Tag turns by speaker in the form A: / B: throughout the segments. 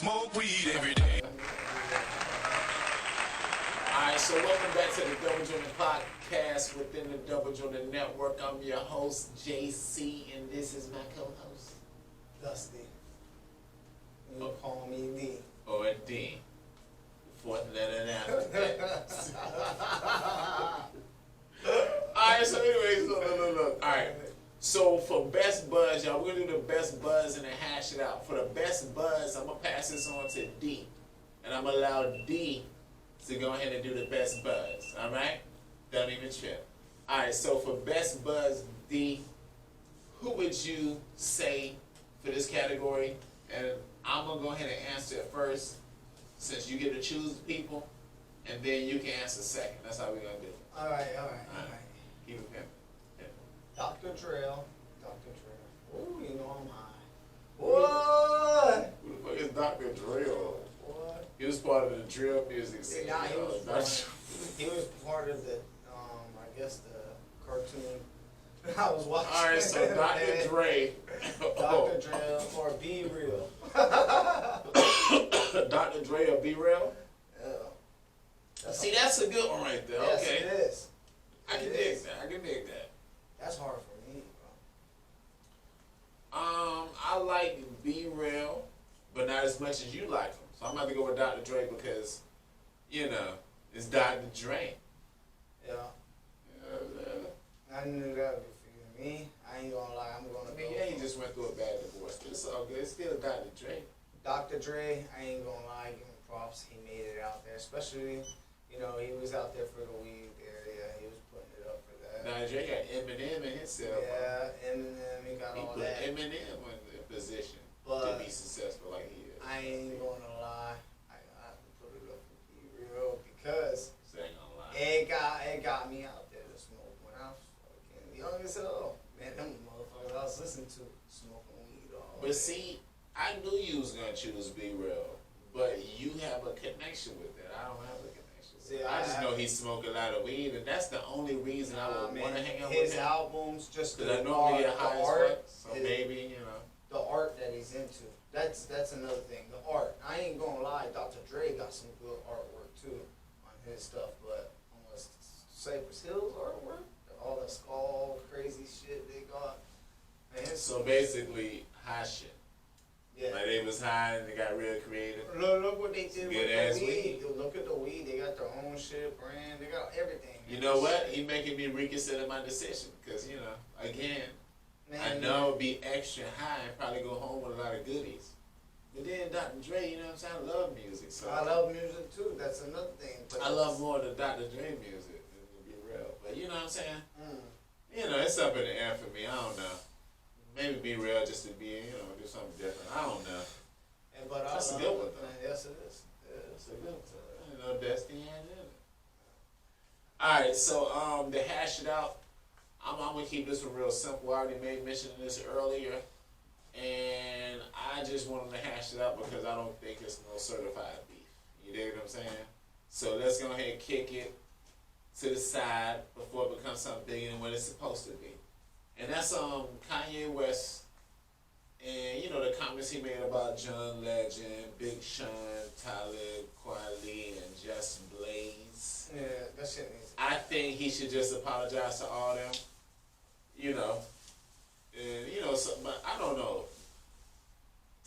A: smoke weed every day.
B: Alright, so welcome back to the Double Joint'ed Podcast within the Double Joint'ed Network. I'm your host, JC, and this is my co-host,
C: Dusty. You call me D.
B: or D. Fourth letter in alphabet. Alright, so anyways, look. Alright, so for best buzz, y'all, we're gonna do the best buzz and then hash it out. For the best buzz, I'm gonna pass this on to D, and I'm gonna allow D to go ahead and do the best buzz. Alright? Don't even trip. Alright, so for best buzz, D, who would you say for this category? And I'm gonna go ahead and answer it first, since you get to choose people, and then you can answer second. That's how we're gonna do it.
C: All right.
B: Keep it pimping.
C: Dr. Drill. Ooh, you know I'm high. What?
B: Who the fuck is Dr. Drill?
C: What?
B: He was part of the drill music scene.
C: Yeah, he was part of the, I guess the cartoon I was watching.
B: All right, so Dr. Dre.
C: Dr. Drill or Be Real.
B: Dr. Dre or Be Real?
C: Yeah.
B: See, that's a good one right there.
C: Yes,
B: Okay.
C: it is.
B: I can dig that.
C: That's hard for me, bro.
B: I like Be Real, but not as much as you like him. So I'm about to go with Dr. Dre because, you know, it's Dr. Dre.
C: Yeah. I knew that would be for me. I ain't gonna lie, I'm gonna go.
B: Yeah, he just went through a bad divorce, but it's all good. It's still Dr. Dre.
C: Dr. Dre, I ain't gonna lie, give him props. He made it out there, especially, you know, he was out there for the weed area. He was putting it up for that.
B: Dr. Dre got Eminem in himself.
C: Yeah, Eminem, he got all
B: put
C: that.
B: Eminem in a position to be successful like he is.
C: I ain't gonna lie, I have to put it up for Be Real because
B: So I ain't gonna lie.
C: it got me out there to smoke when I was fucking young as hell. Man, them motherfuckers I was listening to smoking weed all
B: But
C: day.
B: see, I knew you was gonna choose Be Real, but you have a connection with it. I don't have a connection.
C: See,
B: I just know he smoked a lot of weed, and that's the only reason I would want to hang out with
C: his
B: him.
C: albums, just
B: Because I
C: the
B: normally
C: art,
B: get high
C: the
B: as
C: art,
B: fuck, so maybe, you know.
C: the art that he's into. That's another thing. The art. I ain't gonna lie, Dr. Dre got some good artwork too on his stuff, but almost Cypress Hill's artwork, all the skull crazy shit they got. Man,
B: So basically, high shit.
C: yeah.
B: Like they was high and they got real creative.
C: Look what they did
B: Good
C: with
B: ass
C: the weed.
B: weed.
C: Look at the weed. They got their own shit, brand. They got everything.
B: You know what? He making me reconsider my decision because, you know, again, I
C: Man,
B: know it'd be extra high and probably go home with a lot of goodies. But then Dr. Dre, you know what I'm saying? I love music. So
C: I love music too. That's another thing. But
B: I love more the Dr. Dre music, to be real. But you know what I'm saying?
C: Mm.
B: You know, it's up in the air for me. I don't know. Maybe Be Real just to be, you know, do something different. I don't know.
C: And, but
B: That's
C: I
B: a
C: love
B: good one,
C: it.
B: though.
C: Yes, it is.
B: It's a good one. You know, Destiny and it. Alright, so to hash it out, I'm gonna keep this one real simple. I already made mention of this earlier. And I just want them to hash it out because I don't think it's no certified beef. You dig what I'm saying? So let's go ahead and kick it to the side before it becomes something bigger than what it's supposed to be. And that's Kanye West and you know the comments he made about John Legend, Big Sean, Talib, Kweli, and Just Blaze.
C: Yeah, that shit needs.
B: I think he should just apologize to all them. You know. And you know, so, but I don't know.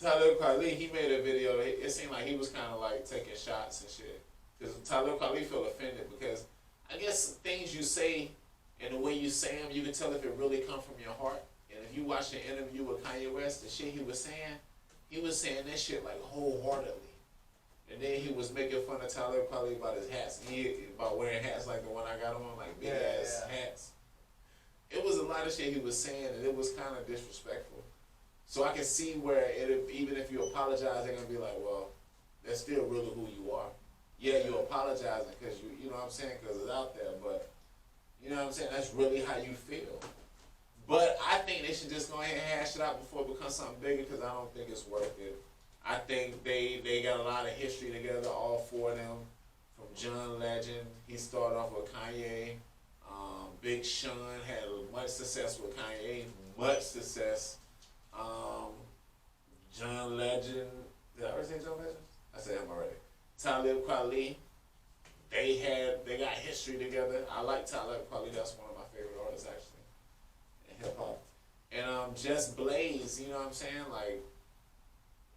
B: Talib Kweli, he made a video. It seemed like he was kind of like taking shots and shit. Because Talib Kweli feel offended because I guess things you say and the way you say them, you can tell if it really come from your heart. And if you watch the interview with Kanye West, the shit he was saying that shit like wholeheartedly. And then he was making fun of Talib Kweli about his hats. About wearing hats like the one I got on, like big ass hats. It was a lot of shit he was saying, and it was kind of disrespectful. So I can see where even if you apologize, they're gonna be like, well, that's still really who you are. Yeah, you're apologizing because you know what I'm saying, because it's out there. But you know what I'm saying, that's really how you feel. But I think they should just go ahead and hash it out before it becomes something bigger because I don't think it's worth it. I think they got a lot of history together, all four of them. From John Legend, he started off with Kanye. Big Sean had much success with Kanye, much success. John Legend, did I already say Talib and John Legend? I said him already. Talib Kweli. They got history together. I like Talib Kweli. That's one of my favorite artists actually in hip hop. And Just Blaze. You know what I'm saying?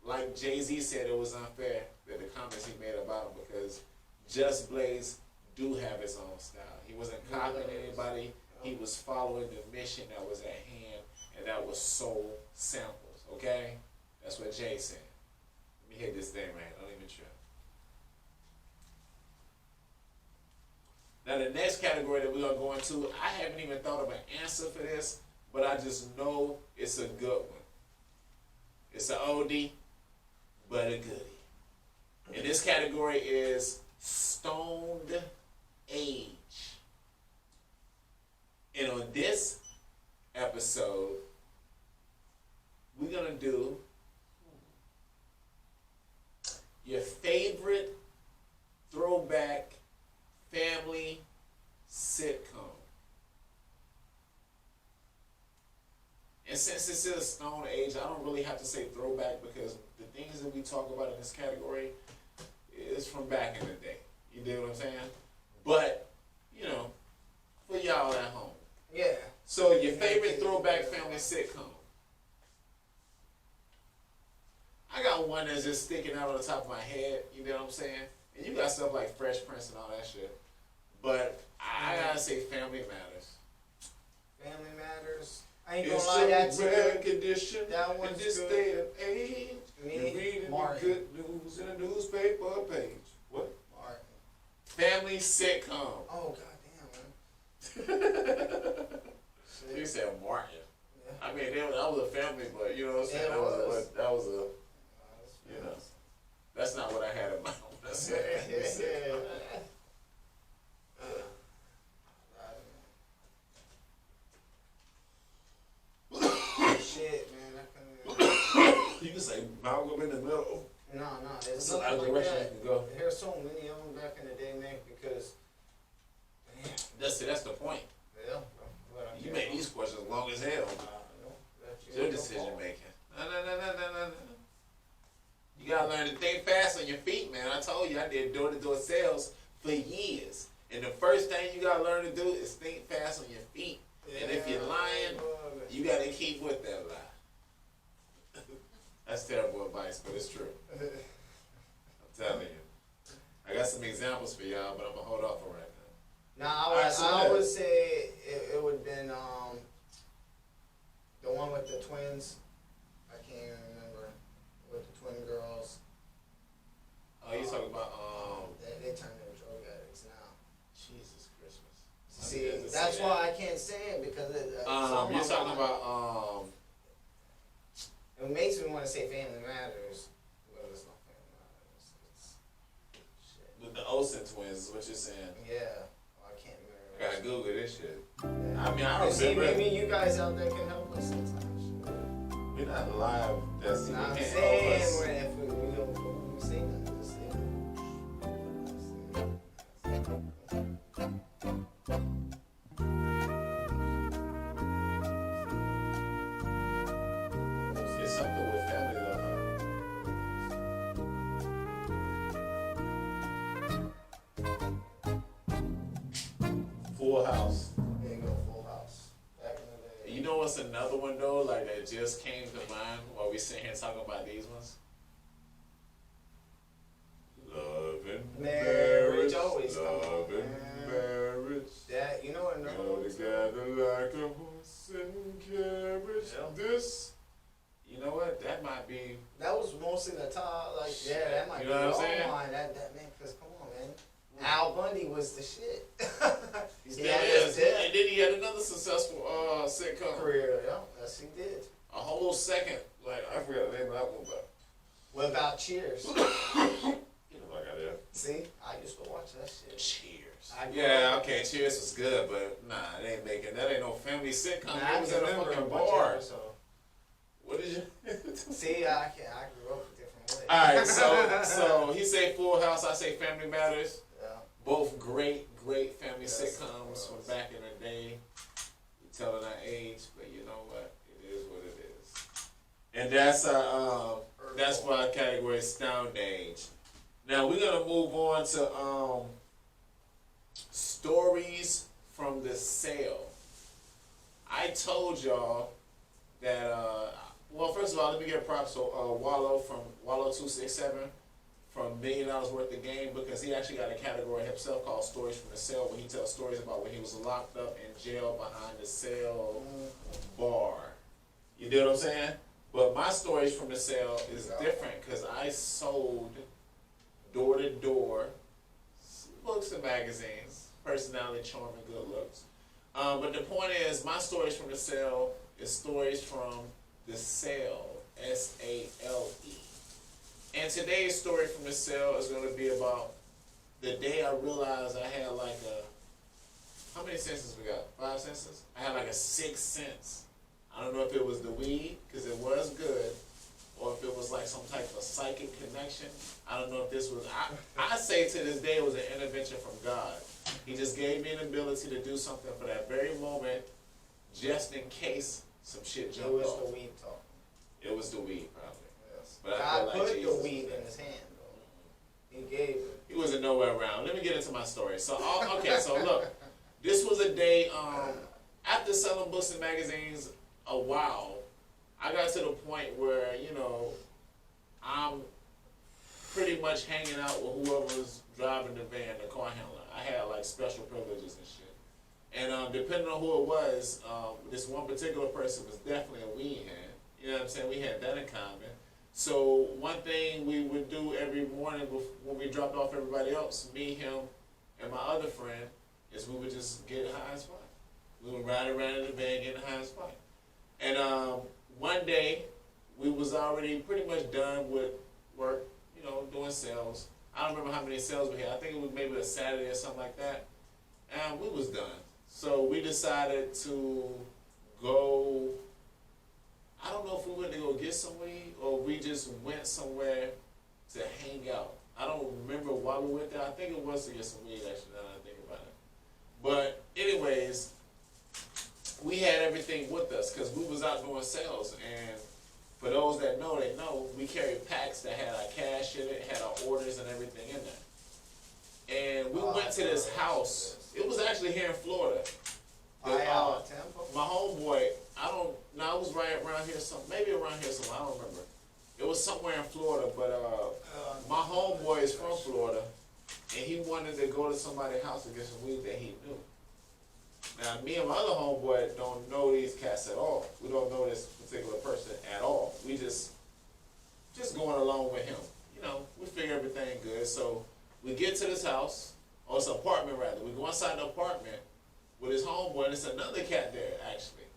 B: Like Jay-Z said, it was unfair that the comments he made about him because Just Blaze do have his own style. He wasn't copying anybody. He was following the mission that was at hand, and that was soul samples. Okay, that's what Jay said. Let me hit this thing right. Don't even trip. Now the next category that we're gonna go into, I haven't even thought of an answer for this, but I just know it's a good one. It's an oldie, but a goodie. And this category is stoned age. And on this episode, we're gonna do your favorite throwback family sitcom. And since this is a stone age, I don't really have to say throwback because the things that we talk about in this category is from back in the day. You dig what I'm saying? But, you know, for y'all at home.
C: Yeah.
B: So your favorite throwback family sitcom. I got one that's just sticking out on the top of my head, you know what I'm saying? And you got stuff like Fresh Prince and all that shit. But I gotta say Family Matters.
C: Family Matters. I ain't gonna lie, that's a
B: condition.
C: That one's
B: in this
C: good.
B: day and age.
C: Me,
B: You're reading
C: Martin.
B: the good news in a newspaper page. What?
C: Martin.
B: Family sitcom.
C: Oh goddamn, man.
B: You said Martin.
C: Yeah.
B: I mean, that was a family, but you know what I'm saying?
C: Yeah, it
B: That was a, you know, that's not what I had in mind when I said it.
C: Shit, man, I couldn't.
B: You can say Malcolm in the middle.
C: No,
B: There's
C: it's
B: a lot of
C: nothing like
B: directions
C: that.
B: you can go.
C: There's so many of them back in the day, man, because, damn.
B: That's the point.
C: Yeah, bro.
B: You make these questions long as hell. It's your decision making. No. You gotta learn to think fast on your feet, man. I told you I did door-to-door sales for years. And the first thing you gotta learn to do is think fast on your feet. And if you're lying, you gotta keep with that lie. That's terrible advice, but it's true. I'm telling you. I got some examples for y'all, but I'm gonna hold off on right now.
C: Now, I would say it would have been the one with the twins. I can't even remember. With the twin girls.
B: Oh, you talking about
C: They turned into drug addicts now.
B: Jesus Christmas.
C: See, that's why I can't say it because
B: you're talking about
C: It makes me want to say Family Matters, but it's not Family Matters. It's shit.
B: with the Olsen twins is what you're saying.
C: Yeah, I can't remember.
B: I gotta Google this shit.
C: Yeah.
B: I mean, I don't
C: See,
B: remember.
C: maybe you guys out there can help us sometimes.
B: We're not live. That's you
C: I'm
B: can't
C: saying
B: help us.
C: if we don't say nothing, just say
B: It's something with family though. Full House.
C: There you go, Full House. Back in the day.
B: You know what's another one though, like that just came to mind while we sitting here talking about these ones? Love and
C: Marriage always come
B: love
C: on,
B: and
C: man.
B: marriage.
C: That, you know what? No,
B: Go together like a horse and carriage.
C: Yeah.
B: This, you know what? That might be.
C: that was mostly the top. Like, yeah, that might
B: You
C: be
B: know what I'm
C: all
B: saying?
C: mine. That man, because come on, man. Al Bundy was the shit.
B: He still is. And then he had another successful sitcom.
C: Career, yeah, yes, he did.
B: A whole second, like I forgot the name of that one, but
C: What about Cheers?
B: get the fuck out of here.
C: See, I used to watch that shit.
B: Cheers.
C: I
B: Yeah, okay, Cheers was good, but nah, it ain't making. That ain't no family sitcom.
C: Nah,
B: It was in a fucking bar. What did you?
C: See, I grew up a different way.
B: All right, so he say Full House, I say Family Matters.
C: Yeah.
B: Both great family
C: Yes,
B: sitcoms from back in the day. We telling our age, but you know what? It is what it is. And that's That's why I category Stone Age. Now we're gonna move on to stories from the sale. I told y'all that well, first of all, let me give props to Wallow from Wallow267 from $1 Million Worth of Game, because he actually got a category himself called Stories from the Cell, where he tells stories about when he was locked up in jail behind the cell bar. You know what I'm saying? But my stories from the cell is different, because I sold door to door books and magazines, personality, charm, and good looks. But the point is, my stories from the cell is stories from the cell, S-A-L-E. And today's story from the cell is going to be about the day I realized I had like how many senses we got? 5 senses? I had like a 6th sense. I don't know if it was the weed, because it was good, or if it was like some type of psychic connection. I don't know if this was, I say to this day it was an intervention from God. He just gave me an ability to do something for that very moment, just in case some shit jumped off.
C: It was the weed talking.
B: It was the weed, probably.
C: Yes.
B: But
C: God
B: like
C: put
B: Jesus
C: the weed in his hand, though. He gave it.
B: He wasn't nowhere around. Let me get into my story. So, okay, so look, this was a day, after selling books and magazines a while, I got to the point where, you know, I'm pretty much hanging out with whoever was driving the van, the car handler. I had like special privileges and shit. And depending on who it was, this one particular person was definitely a weed head. You know what I'm saying? We had that in common. So one thing we would do every morning when we dropped off everybody else, me, him, and my other friend, is we would just get high as fuck. We would ride around in the van getting high as fuck. And one day, we was already pretty much done with work, you know, doing sales. I don't remember how many sales we had. I think it was maybe a Saturday or something like that. And we was done. So we decided to go, I don't know if we went to go get some weed or we just went somewhere to hang out. I don't remember why we went there. I think it was to get some weed, actually, now that I think about it. But anyways, we had everything with us because we was out doing sales. And for those that know, they know, we carried packs that had our cash in it, had our orders and everything in there. And we went to this house. It was actually here in Florida. My homeboy, it was right around here, maybe around here somewhere, I don't remember. It was somewhere in Florida, but my homeboy is from Florida, and he wanted to go to somebody's house to get some weed that he knew. Now, me and my other homeboy don't know these cats at all. We don't know this particular person at all. We just going along with him. You know, we figure everything good. So we get to this house, or it's an apartment rather. We go inside the apartment with his homeboy, and it's another cat there, actually.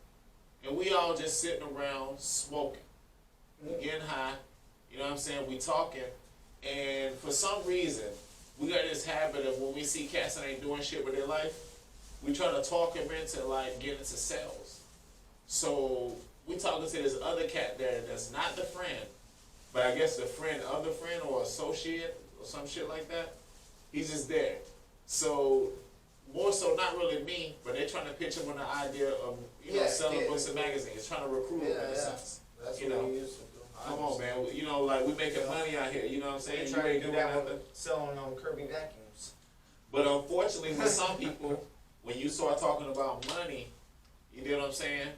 B: And we all just sitting around smoking, getting high, you know what I'm saying? We talking, and for some reason, we got this habit of when we see cats that ain't doing shit with their life, we try to talk him into like getting into sales. So we talking to this other cat there that's not the friend, but I guess the friend of the friend or associate or some shit like that. He's just there. So more so not really me, but they're trying to pitch him on the idea of selling books and magazines, trying to recruit him in a sense.
C: That's
B: you
C: what
B: know,
C: we used to do.
B: Come on, man. You know, like we making money out here. You know what I'm saying?
C: You try to do that with selling Kirby vacuums.
B: But unfortunately, with some people, when you start talking about money, you know what I'm saying?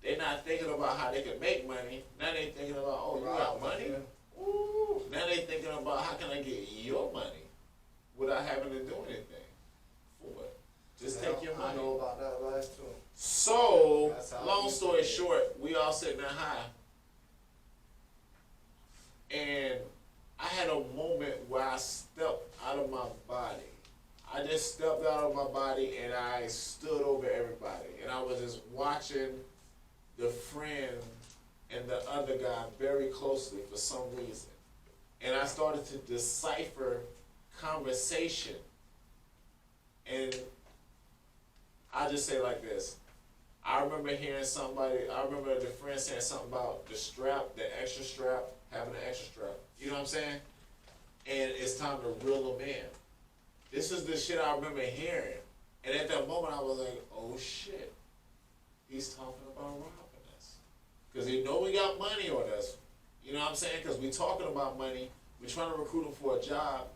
B: They're not thinking about how they can make money. Now they thinking about, oh, you got money? Ooh. Now they thinking about how can I get your money without having to do anything for it. Just take your money.
C: I know about that life too.
B: So, long story short, we all sitting there high. And I had a moment where I stepped out of my body. I just stepped out of my body and I stood over everybody. And I was just watching the friend and the other guy very closely for some reason. And I started to decipher conversation. And I just say like this. I remember hearing I remember the friend saying something about the strap, the extra strap, having an extra strap. You know what I'm saying? And it's time to reel them in. This is the shit I remember hearing. And at that moment I was like, oh shit. He's talking about robbing us. Because he know we got money on us. You You know what I'm saying? Because we talking about money. We're trying to recruit him for a job.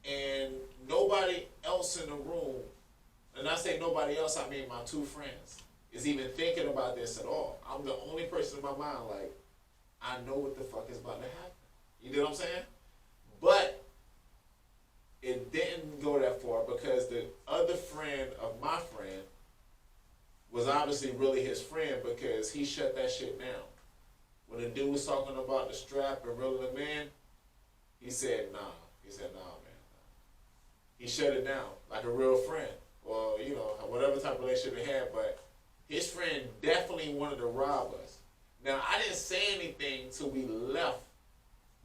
B: And nobody else in the room, and I say nobody else, I mean my two friends, is even thinking about this at all. I'm the only person in my mind like, I know what the fuck is about to happen. You know what I'm saying? But it didn't go that far because the other friend of my friend was obviously really his friend because he shut that shit down. When the dude was talking about the strap and reeling him in, he said, nah. He said, nah, man. He shut it down like a real friend. Or, you know, whatever type of relationship they had, but his friend definitely wanted to rob us. Now, I didn't say anything till we left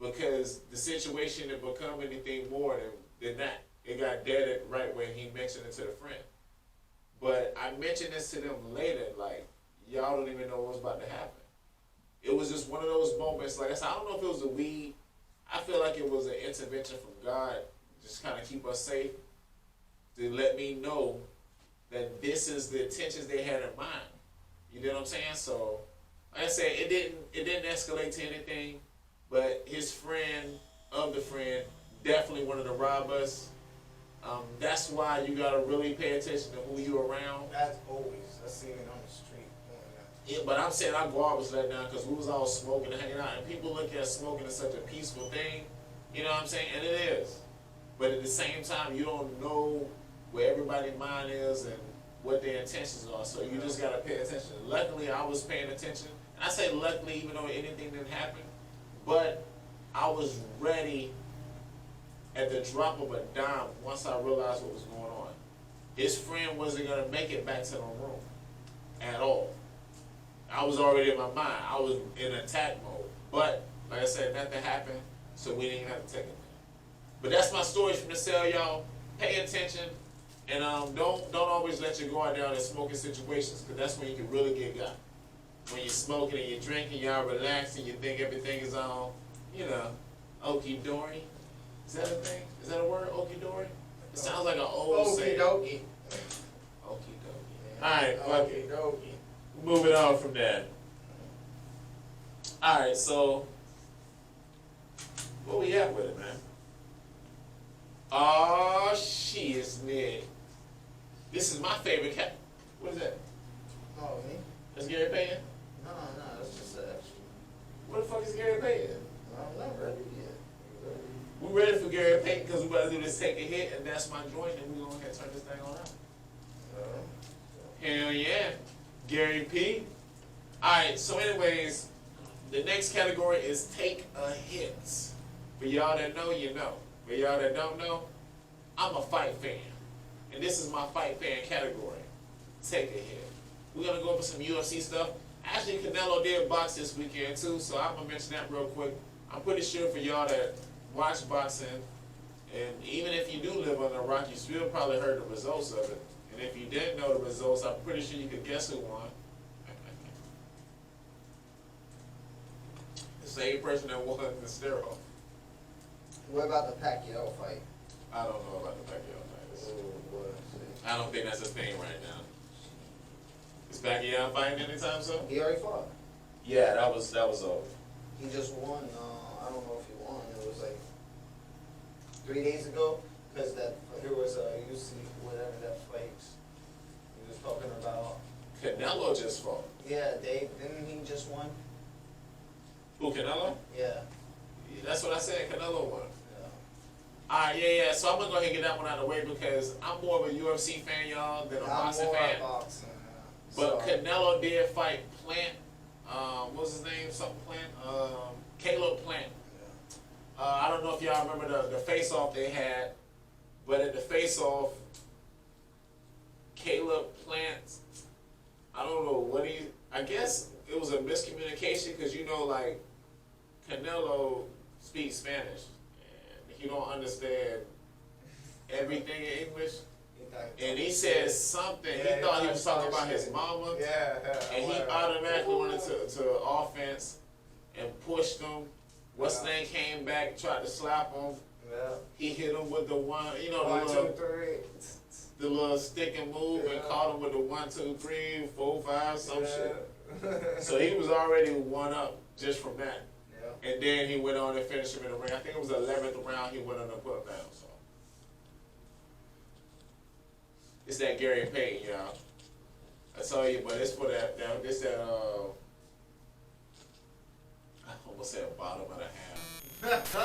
B: because the situation had become anything more than that. It got deaded right when he mentioned it to the friend. But I mentioned this to them later, like, y'all don't even know what's about to happen. It was just one of those moments, like I said, I don't know if it was a weed. I feel like it was an intervention from God, just kind of keep us safe, to let me know that this is the intentions they had in mind. You know what I'm saying? So, like I said, it didn't escalate to anything, but his friend of the friend definitely wanted to rob us. That's why you gotta really pay attention to who you're around.
C: That's always. I seen it on the street.
B: Yeah, but I'm saying our guard was let down because we was all smoking and hanging out, and people look at smoking as such a peaceful thing. You know what I'm saying? And it is. But at the same time, you don't know where everybody's mind is and what their intentions are. So you just gotta pay attention. Luckily, I was paying attention. And I say luckily, even though anything didn't happen, but I was ready at the drop of a dime once I realized what was going on. His friend wasn't gonna make it back to the room at all. I was already in my mind. I was in attack mode. But like I said, nothing happened, so we didn't have to take it. But that's my story from the cell, y'all. Pay attention, and don't always let your guard down in smoking situations, because that's when you can really get got. When you're smoking and you're drinking, y'all relaxing, you think everything is on, you know, okie dory. Is that a thing? Is that a word, okie dory? It sounds like an old saying.
C: Okie
B: Okie dokie. Alright, fuck it.
C: dokie.
B: Moving on from that. Alright, so where we at with it, man? Oh shit, Ned. This is my favorite cat. What is that?
C: Oh, me?
B: That's Gary Payton?
C: No, that's just an extra.
B: What the fuck is Gary Payton?
C: I'm not ready yet.
B: We're ready for Gary Payton because we're about to do this take a hit, and that's my joint, and we're going to turn this thing on out. Hell yeah. Gary P. Alright, so anyways, the next category is take a hit. For y'all that know, you know. For y'all that don't know, I'm a fight fan. And this is my fight fan category. Take a hit. We're going to go over some UFC stuff. Actually, Canelo did box this weekend too, so I'm going to mention that real quick. I'm pretty sure for y'all that watch boxing, and even if you do live under a rock, you still probably heard the results of it. And if you didn't know the results, I'm pretty sure you could guess who won. The same person that won the steroid.
C: What about the Pacquiao fight?
B: I don't know about the Pacquiao fight.
C: Oh, boy.
B: I don't think that's a thing right now. Is Pacquiao fighting anytime soon?
C: He already fought.
B: Yeah, that was over.
C: He just won. I don't know if he won. It was like 3 days ago, because there was a UC whatever that fight he was talking about.
B: Canelo just fought.
C: Yeah, didn't he just won?
B: Who, Canelo?
C: Yeah.
B: That's what I said. Canelo won.
C: Yeah.
B: Alright, yeah. So I'm gonna go ahead and get that one out of the way because I'm more of a UFC fan, y'all, than a boxing fan.
C: Boxing,
B: But Canelo did fight Plant. What's his name? Something Plant. Caleb Plant.
C: Yeah.
B: I don't know if y'all remember the face-off they had, but at the face-off, Caleb Plant, I don't know I guess it was a miscommunication because, you know, like, Canelo speaks Spanish, and he don't understand everything in English. And he said something, he thought he was talking about his mama, and he automatically went into offense and pushed him. What's his name came back, tried to slap him.
C: Yeah.
B: He hit him with the one, you know,
C: 1, 2, 3.
B: the little stick and move, and caught him with the 1, 2, 3, 4, 5, some shit. So he was already one up just from that.
C: Yeah.
B: And then he went on and finished him in the ring. I think it was the 11th round he went on the put down. So it's that Gary Payton, y'all. I saw you, but it's for that I almost said bottom of the half.